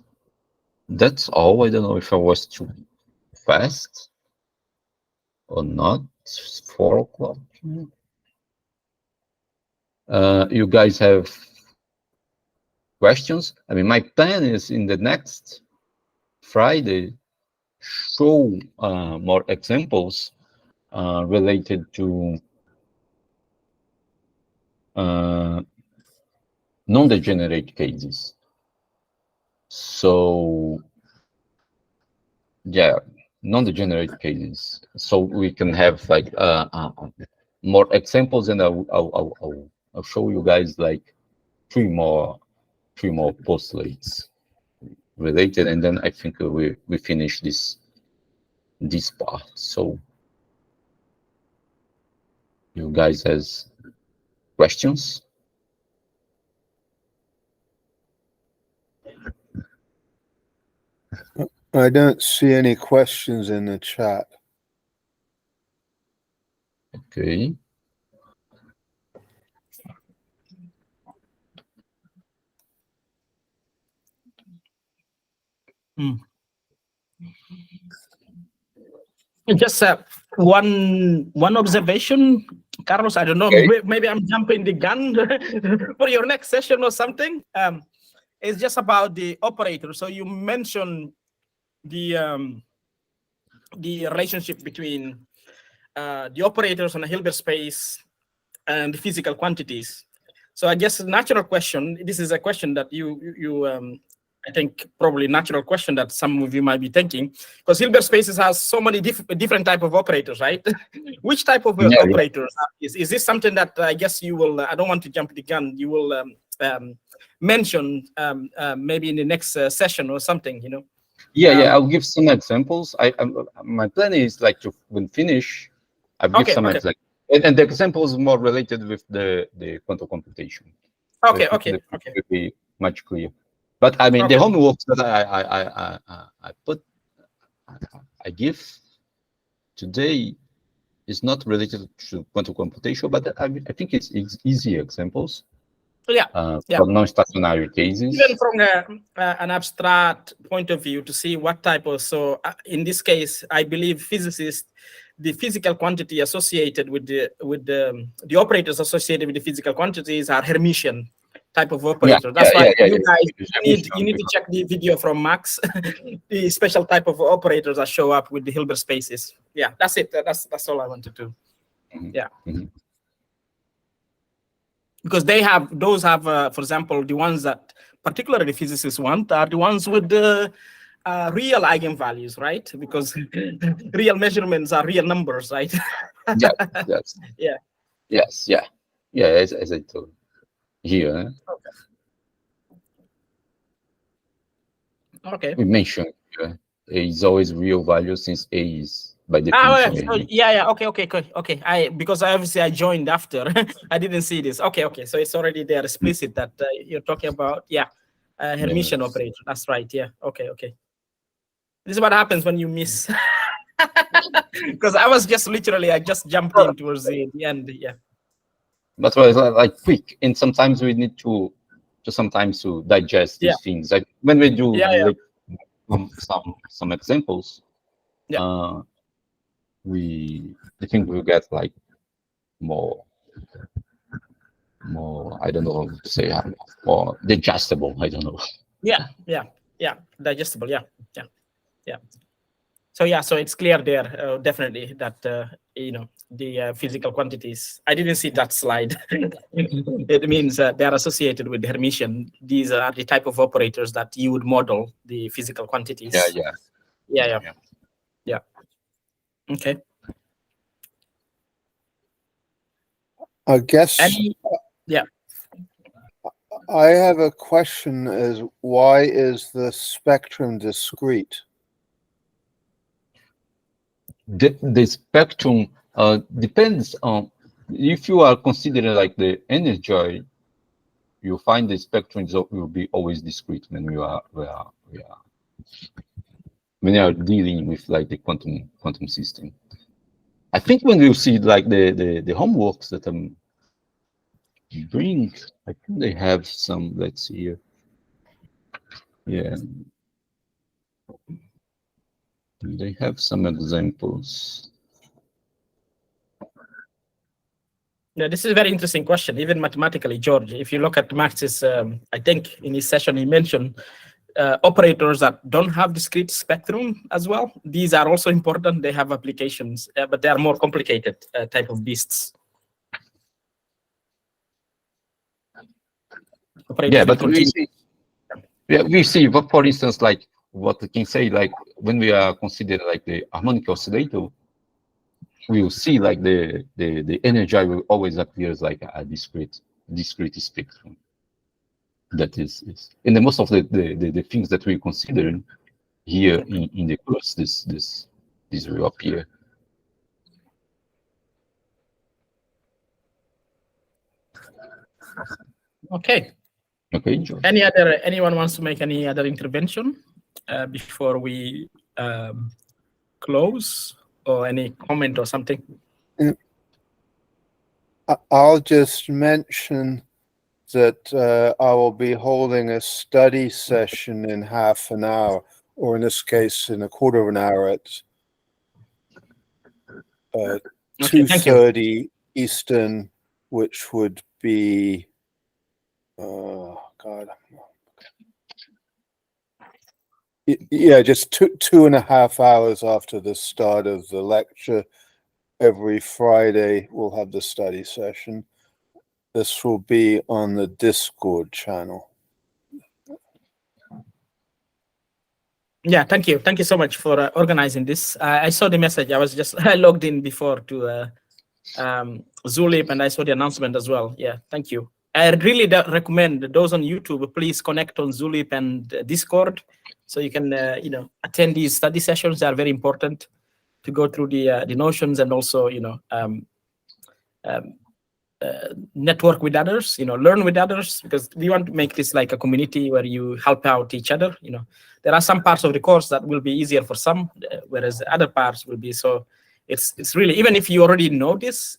all. I don't know if I was too fast or not. It's 4 o'clock. You guys have questions? I mean, my plan is in the next Friday show more examples related to non-degenerate cases. So yeah, non-degenerate cases. So we can have like more examples, and I'll show you guys like three more postulates related, and then I think we finish this part. So you guys has questions? I don't see any questions in the chat. Okay. Just one observation, Carlos. I don't know. Okay. Maybe I'm jumping the gun for your next session or something. It's just about the operator. So you mentioned the relationship between the operators on a Hilbert space and the physical quantities. So I guess the natural question. This is a question that you I think probably natural question that some of you might be thinking, because Hilbert spaces has so many different type of operators, right? Which type of operators is this something that I guess you will? I don't want to jump the gun. You will mention maybe in the next session or something, you know? Yeah, I'll give some examples. My plan is like to when finish, I'll give some examples, and the examples more related with the quantum computation. Okay. Will be much clearer. But I mean, the homework that I give today is not related to quantum computation, but I think it's easy examples. From non-stationary cases. Even from an abstract point of view, to see what type of, so in this case, I believe physicists, the physical quantity associated with the operators associated with the physical quantities are Hermitian type of operator. That's why you guys need to check the video from Max, the special type of operators that show up with the Hilbert spaces. Yeah, that's it. That's all I wanted to. Yeah. Because those have, for example, the ones that particularly physicists want are the ones with the real eigenvalues, right? Because real measurements are real numbers, right? Yes. As I told here. Okay. We mentioned A is always real value since A is by Ah, definition. so, yeah. Okay. Because I joined after. I didn't see this. Okay. So it's already there explicit that you're talking about, Hermitian Yes. operator. That's right. Yeah. Okay. This is what happens when you miss. Because I was just literally, I just jumped in towards the end. Yeah. But well, it's like quick, and sometimes we need to sometimes to digest these things. Like when we do Yeah. like some examples, Yeah. I think we'll get like more I don't know how to say, more digestible. I don't know. Yeah. Digestible. Yeah. So it's clear there, definitely, that the physical quantities. I didn't see that slide. It means they are associated with the Hermitian. These are the type of operators that you would model the physical quantities. Yeah. Okay. I guess Yeah. I have a question: is why is the spectrum discrete? The spectrum depends on if you are considering like the energy. You find the spectrum will be always discrete when you are dealing with like the quantum system. I think when you see like the homeworks that I'm bring, I think they have some. Let's see here. Yeah, they have some examples. Yeah, this is a very interesting question, even mathematically, George. If you look at Max's, I think in his session he mentioned operators that don't have discrete spectrum as well. These are also important. They have applications, but they are more complicated type of beasts. Yeah, but we see, but for instance, like what we can say, like when we are considering like the harmonic oscillator, we will see like the energy will always appears like a discrete spectrum. That is in the most of the things that we consider here in the course, this will appear. Okay. George. Anyone wants to make any other intervention before we close, or any comment or something? I'll just mention that I will be holding a study session in half an hour, or in this case, in a quarter of an hour at 2:30 Eastern, which would be just 2.5 hours after the start of the lecture. Every Friday we'll have the study session. This will be on the Discord channel. Yeah, thank you so much for organizing this. I saw the message. I logged in before to Zulip, and I saw the announcement as well. Yeah, thank you. I really recommend those on YouTube, please connect on Zulip and Discord, so you can attend these study sessions. They are very important to go through the notions, and also network with others, learn with others, because we want to make this like a community where you help out each other. There are some parts of the course that will be easier for some, whereas other parts will be. So it's really, even if you already know this,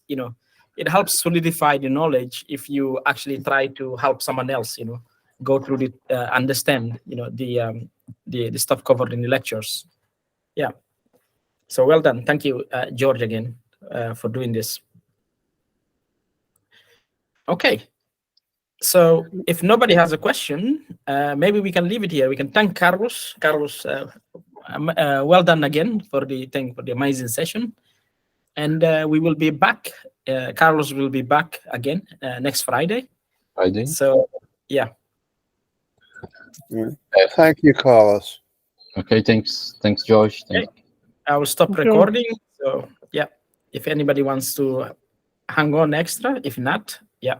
it helps solidify the knowledge if you actually try to help someone else, go through the understand, the stuff covered in the lectures. Yeah. So well done. Thank you, George, again, for doing this. Okay. So if nobody has a question, maybe we can leave it here. We can thank Carlos. Carlos, well done again for the amazing session. And we will be back. Carlos will be back again next Friday. So, yeah. Thank you, Carlos. Okay, thanks, George. Okay. I will stop recording. So, yeah, if anybody wants to hang on extra, if not, yeah.